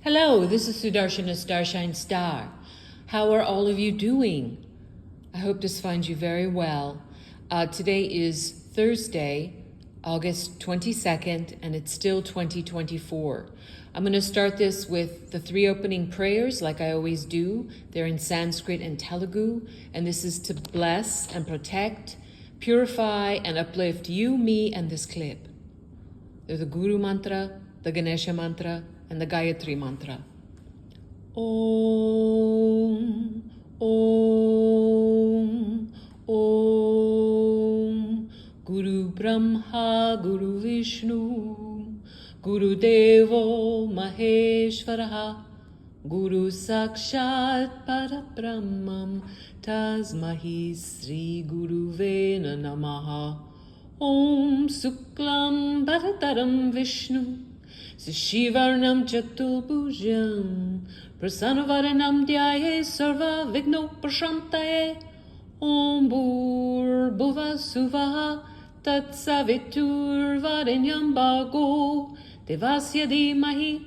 Hello, this is Sudarshana Starshine Star. How are all of you doing? I hope this finds you very well. Today is Thursday, August 22nd, and it's still 2024. I'm going to start this with the three opening prayers like I always do. They're in Sanskrit and Telugu, and this is to bless and protect, purify, and uplift you, me, and this clip. They're the Guru Mantra, the Ganesha Mantra, and the Gayatri Mantra. Om, Om, Om. Guru Brahma, Guru Vishnu, Guru Devo Maheshwaraha, Guru Sakshat Parabrahmam, Tasmahi Sri Guru Vena Namaha. Om Suklam Bharataram Vishnu, Sishivarnam Chatulbhujam, Prasanavaranam Dhyaye Sarva Vigno Prashantaye. Om Bhurbhuva Suvaha Tat Savitur Varenyam Bhargo Devasya Dhimahi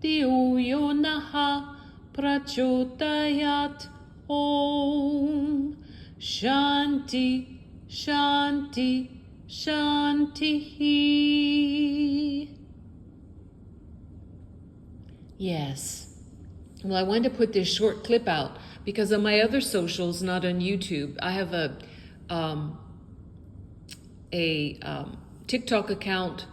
Dhiyo Yo Naha Prachodayat. Om Shanti Shanti Shanti. Yes. Well, I wanted to put this short clip out because on my other socials, not on YouTube, I have a TikTok account.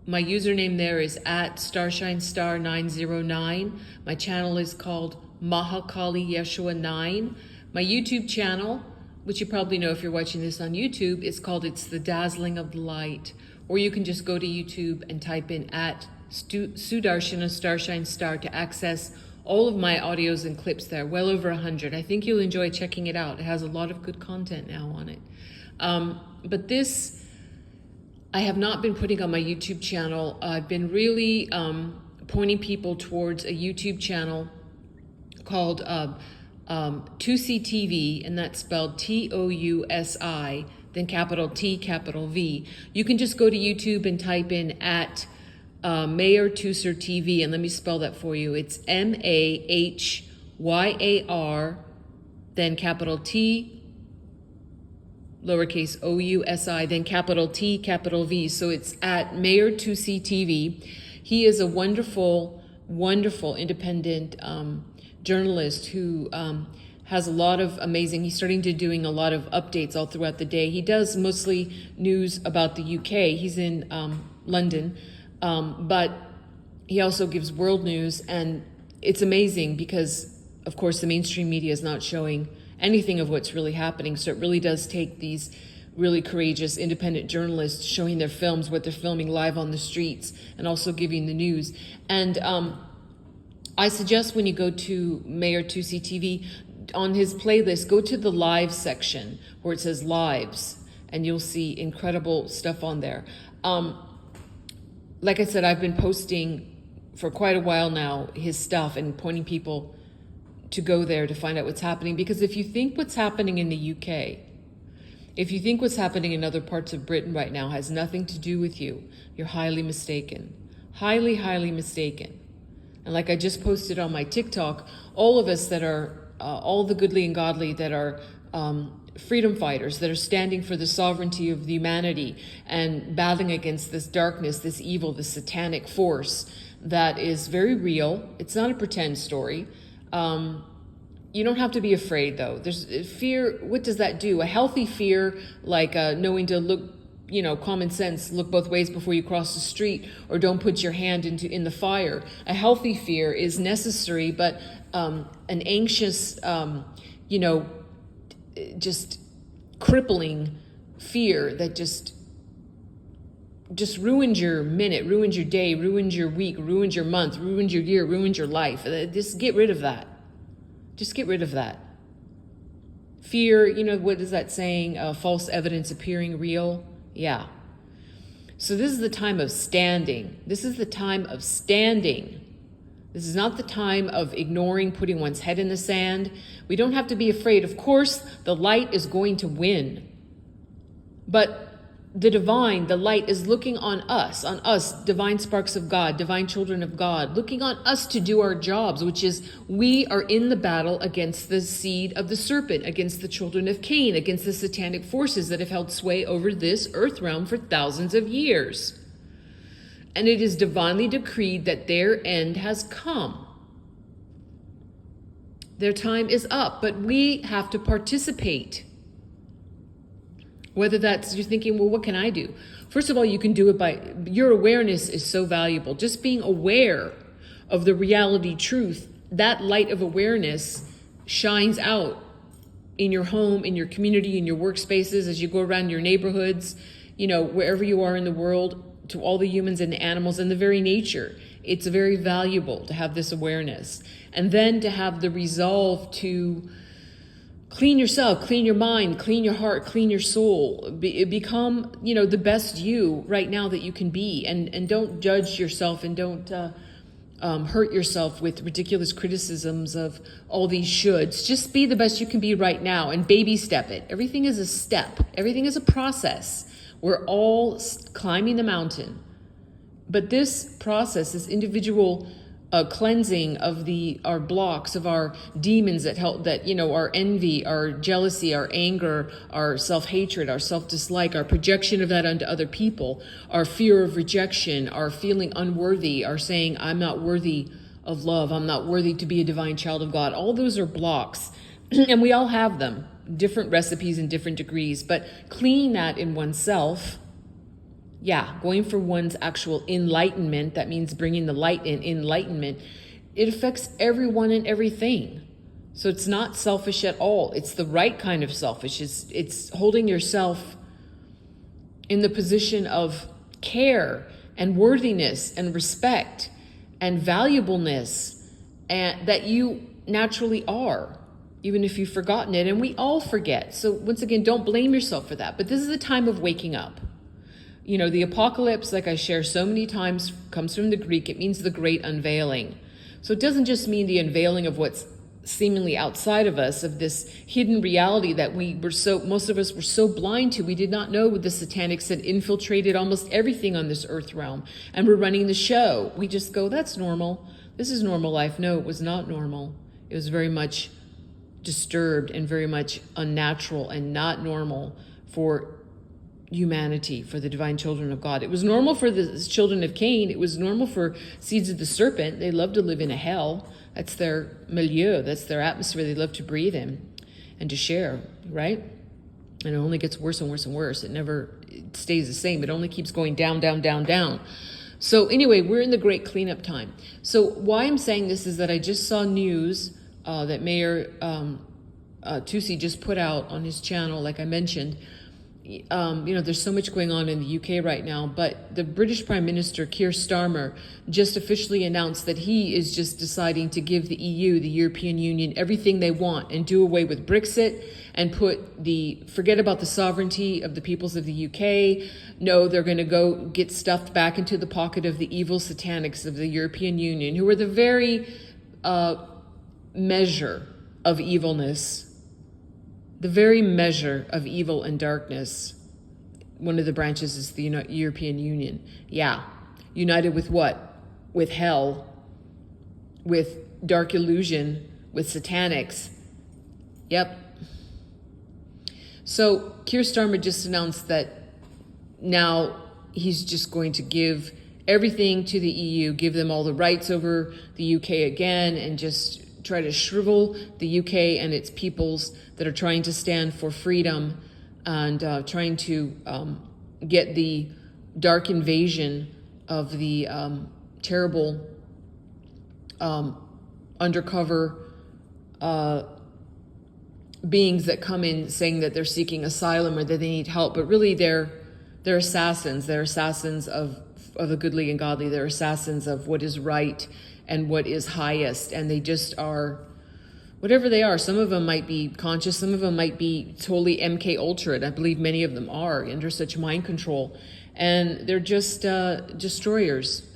My username there is at StarshineStar909. My channel is called Mahakali Yeshua 9. My YouTube channel, which you probably know if you're watching this on YouTube, is called It's the Dazzling of the Light. Or you can just go to YouTube and type in at Sudarshana Starshine Star to access all of my audios and clips there, well over 100. I think you'll enjoy checking it out. It has a lot of good content now on it. But this, I have not been putting on my YouTube channel. I've been really pointing people towards a YouTube channel called Tousi TV, and that's spelled Tousi, then capital T, capital V. You can just go to YouTube and type in at Mayor Tuser TV, and let me spell that for you. It's MAHYAR, then capital T, lowercase OUSI, then capital T, capital V. So it's at Mayor Tusi TV. He is a wonderful, wonderful independent journalist who has a lot of amazing, he's starting to doing a lot of updates all throughout the day. He does mostly news about the UK. He's in London. But he also gives world news, and it's amazing because, of course, the mainstream media is not showing anything of what's really happening. So it really does take these really courageous independent journalists showing their films, what they're filming live on the streets, and also giving the news. And I suggest when you go to Mayor Tusi TV, on his playlist, go to the live section where it says lives, and you'll see incredible stuff on there. Like I said, I've been posting for quite a while now his stuff and pointing people to go there to find out what's happening. Because if you think what's happening in the UK, if you think what's happening in other parts of Britain right now has nothing to do with you, you're highly mistaken. Highly, highly mistaken. And like I just posted on my TikTok, all of us that are, all the goodly and godly that are freedom fighters that are standing for the sovereignty of the humanity and battling against this darkness, this evil, this satanic force that is very real. It's not a pretend story. You don't have to be afraid, though. There's fear. What does that do? A healthy fear, like knowing to look, common sense, look both ways before you cross the street, or don't put your hand in the fire. A healthy fear is necessary, but an anxious, just crippling fear that just ruins your minute, ruins your day, ruins your week, ruins your month, ruins your year, ruins your life. Just get rid of that. Just get rid of that. Fear, what is that saying? False evidence appearing real. Yeah. So this is the time of standing. This is the time of standing. This is not the time of ignoring, putting one's head in the sand. We don't have to be afraid. Of course, the light is going to win. But the divine, the light is looking on us, divine sparks of God, divine children of God, looking on us to do our jobs, which is we are in the battle against the seed of the serpent, against the children of Cain, against the satanic forces that have held sway over this earth realm for thousands of years. And it is divinely decreed that their end has come. Their time is up, but we have to participate. Whether that's, you're thinking, well, what can I do? First of all, you can do it by, your awareness is so valuable. Just being aware of the reality truth, that light of awareness shines out in your home, in your community, in your workspaces, as you go around your neighborhoods, wherever you are in the world, to all the humans and the animals and the very nature. It's very valuable to have this awareness. And then to have the resolve to clean yourself, clean your mind, clean your heart, clean your soul. Become, the best you right now that you can be. And don't judge yourself, and don't hurt yourself with ridiculous criticisms of all these shoulds. Just be the best you can be right now and baby step it. Everything is a step. Everything is a process. We're all climbing the mountain. But this process, this individual cleansing of our blocks, of our demons our envy, our jealousy, our anger, our self-hatred, our self-dislike, our projection of that onto other people, our fear of rejection, our feeling unworthy, our saying, I'm not worthy of love, I'm not worthy to be a divine child of God. All those are blocks, and we all have them, different recipes in different degrees, but cleaning that in oneself, going for one's actual enlightenment, that means bringing the light in, enlightenment, it affects everyone and everything. So it's not selfish at all. It's the right kind of selfish. It's holding yourself in the position of care and worthiness and respect and valuableness, and that you naturally are, even if you've forgotten it. And we all forget. So once again, don't blame yourself for that. But this is a time of waking up. The apocalypse, like I share so many times, comes from the Greek. It means the great unveiling. So it doesn't just mean the unveiling of what's seemingly outside of us, of this hidden reality that most of us were so blind to. We did not know the satanics had infiltrated almost everything on this earth realm, and we're running the show. We just go, that's normal. This is normal life. No, it was not normal. It was very much disturbed and very much unnatural and not normal for humanity, for the divine children of God. It was normal for the children of Cain. It was normal for seeds of the serpent. They love to live in a hell. That's their milieu. That's their atmosphere they love to breathe in and to share, right? And it only gets worse and worse and worse. It stays the same. It only keeps going down, down, down, down. So anyway, we're in the great cleanup time. So why I'm saying this is that I just saw news that Mayor Tusi just put out on his channel, like I mentioned. There's so much going on in the UK right now, but the British Prime Minister, Keir Starmer, just officially announced that he is just deciding to give the EU, the European Union, everything they want and do away with Brexit and forget about the sovereignty of the peoples of the UK. No, they're going to go get stuffed back into the pocket of the evil satanics of the European Union, who are the very measure of evilness. The very measure of evil and darkness. One of the branches is the European Union. Yeah. United with what? With hell, with dark illusion, with satanics. Yep. So Keir Starmer just announced that now he's just going to give everything to the EU, give them all the rights over the UK again, and just try to shrivel the UK and its peoples that are trying to stand for freedom and trying to get the dark invasion of the terrible undercover beings that come in saying that they're seeking asylum or that they need help, but really they're assassins. They're assassins of the goodly and godly. They're assassins of what is right and what is highest, and they just are whatever they are. Some of them might be conscious, some of them might be totally MK Ultra, and I believe many of them are under such mind control, and they're just destroyers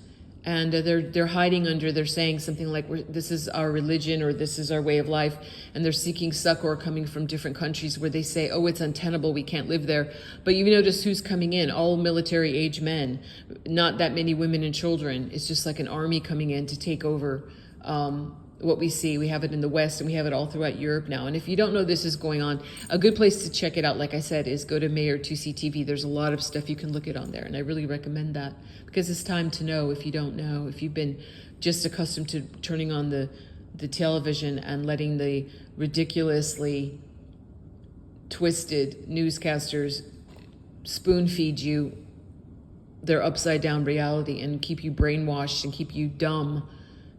And they're hiding under, they're saying something like, this is our religion or this is our way of life. And they're seeking succor coming from different countries where they say, oh, it's untenable, we can't live there. But you notice who's coming in, all military age men, not that many women and children. It's just like an army coming in to take over what we see. We have it in the West and we have it all throughout Europe now. And if you don't know this is going on, a good place to check it out, like I said, is go to Mayor 2C TV. There's a lot of stuff you can look at on there. And I really recommend that because it's time to know if you don't know, if you've been just accustomed to turning on the television and letting the ridiculously twisted newscasters spoon feed you their upside down reality and keep you brainwashed and keep you dumb,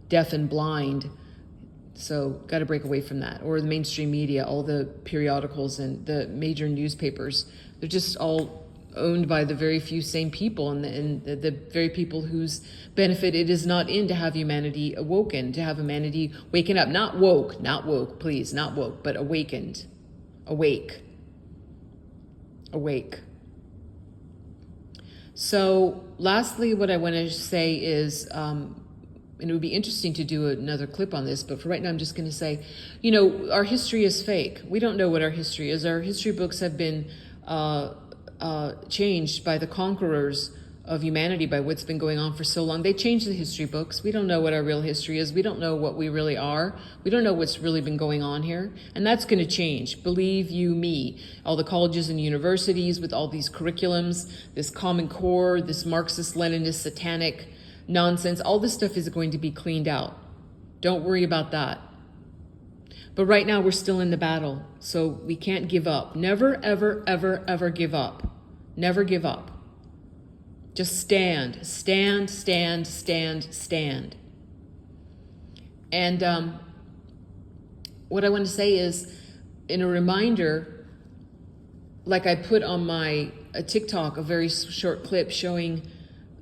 deaf and blind. So got to break away from that. Or the mainstream media, all the periodicals and the major newspapers, they're just all owned by the very few same people and the very people whose benefit it is not in to have humanity awoken, to have humanity waken up. Not woke, please, not woke, but awakened, awake. So lastly, what I want to say is, and it would be interesting to do another clip on this, but for right now, I'm just going to say, our history is fake. We don't know what our history is. Our history books have been changed by the conquerors of humanity, by what's been going on for so long. They changed the history books. We don't know what our real history is. We don't know what we really are. We don't know what's really been going on here. And that's going to change. Believe you me. All the colleges and universities with all these curriculums, this Common Core, this Marxist-Leninist satanic nonsense, all this stuff is going to be cleaned out. Don't worry about that. But right now we're still in the battle, so we can't give up. Never, ever, ever, ever give up. Never give up. Just stand. And what I want to say is, in a reminder, like I put on my TikTok, a very short clip showing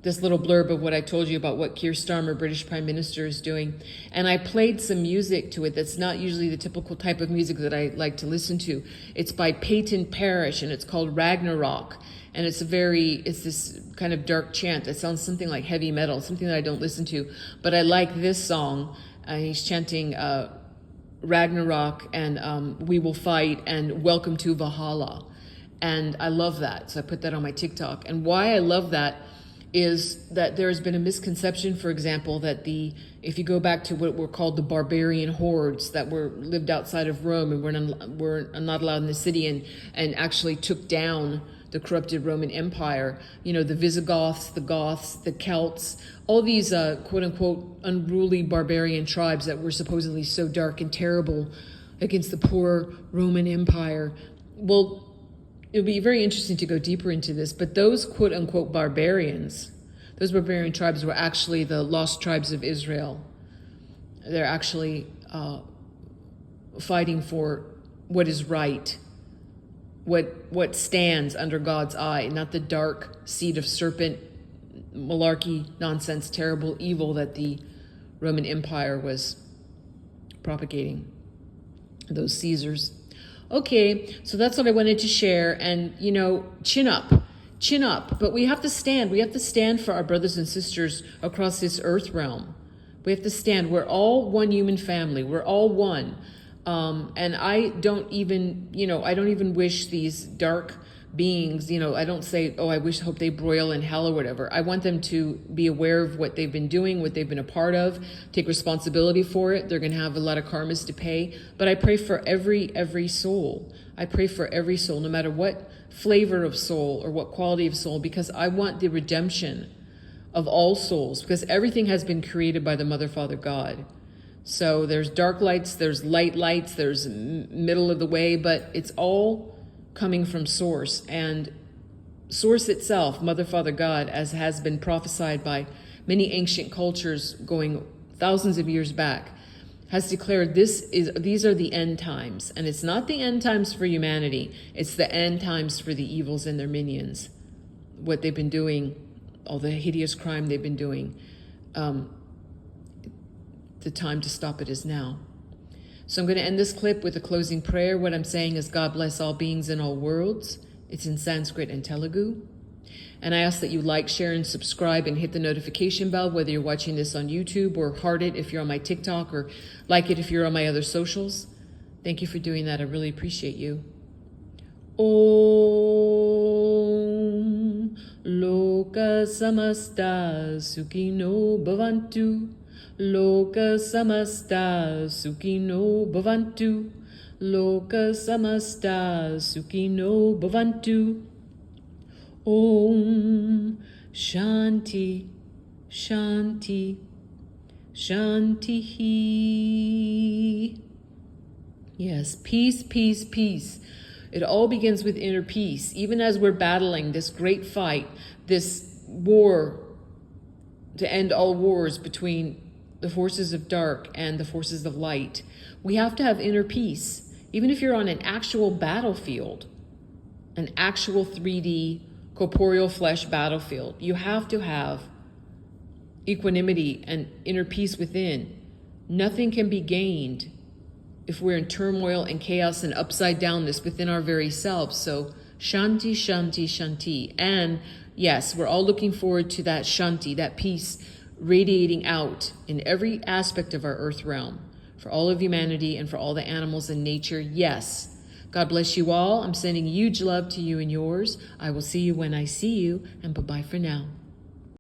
this little blurb of what I told you about what Keir Starmer, British Prime Minister, is doing. And I played some music to it that's not usually the typical type of music that I like to listen to. It's by Peyton Parrish, and it's called Ragnarok. And it's this kind of dark chant. It sounds something like heavy metal, something that I don't listen to. But I like this song. He's chanting Ragnarok and We Will Fight and Welcome to Valhalla. And I love that. So I put that on my TikTok. And why I love that is that there has been a misconception, for example, that if you go back to what were called the barbarian hordes that lived outside of Rome and were not allowed in the city and actually took down the corrupted Roman Empire, the Visigoths, the Goths, the Celts, all these quote unquote unruly barbarian tribes that were supposedly so dark and terrible against the poor Roman Empire. Well, it would be very interesting to go deeper into this, but those quote-unquote barbarians, those barbarian tribes were actually the lost tribes of Israel. They're actually fighting for what is right, what stands under God's eye, not the dark seed of serpent, malarkey, nonsense, terrible evil that the Roman Empire was propagating, those Caesars. Okay, so that's what I wanted to share. And, chin up. But we have to stand. We have to stand for our brothers and sisters across this earth realm. We have to stand. We're all one human family. We're all one. And I don't even wish these dark beings, I don't say, oh, hope they broil in hell or whatever. I want them to be aware of what they've been doing, what they've been a part of, take responsibility for it. They're going to have a lot of karmas to pay. But I pray for every soul. I pray for every soul, no matter what flavor of soul or what quality of soul, because I want the redemption of all souls, because everything has been created by the Mother, Father, God. So there's dark lights, there's lights, there's middle of the way, but it's all coming from Source. And Source itself, Mother, Father, God, as has been prophesied by many ancient cultures going thousands of years back, has declared these are the end times. And it's not the end times for humanity, it's the end times for the evils and their minions. What they've been doing, all the hideous crime they've been doing. The time to stop it is now. So I'm going to end this clip with a closing prayer. What I'm saying is, God bless all beings in all worlds. It's in Sanskrit and Telugu. And I ask that you like, share, and subscribe and hit the notification bell, whether you're watching this on YouTube, or heart it if you're on my TikTok, or like it if you're on my other socials. Thank you for doing that. I really appreciate you. Om Loka Samasta Sukhino Bhavantu. Loka Samasta Sukhino Bhavantu. Loka Samasta Sukhino Bhavantu. Om Shanti Shanti Shanti. Yes, peace, peace, peace. It all begins with inner peace. Even as we're battling this great fight, this war to end all wars between the forces of dark and the forces of light, we have to have inner peace. Even if you're on an actual battlefield, an actual 3D corporeal flesh battlefield, you have to have equanimity and inner peace within. Nothing can be gained if we're in turmoil and chaos and upside downness within our very selves. So Shanti, Shanti, Shanti. And yes, we're all looking forward to that Shanti, that peace radiating out in every aspect of our earth realm for all of humanity and for all the animals and nature. Yes. God bless you all. I'm sending huge love to you and yours. I will see you when I see you, and bye-bye for now.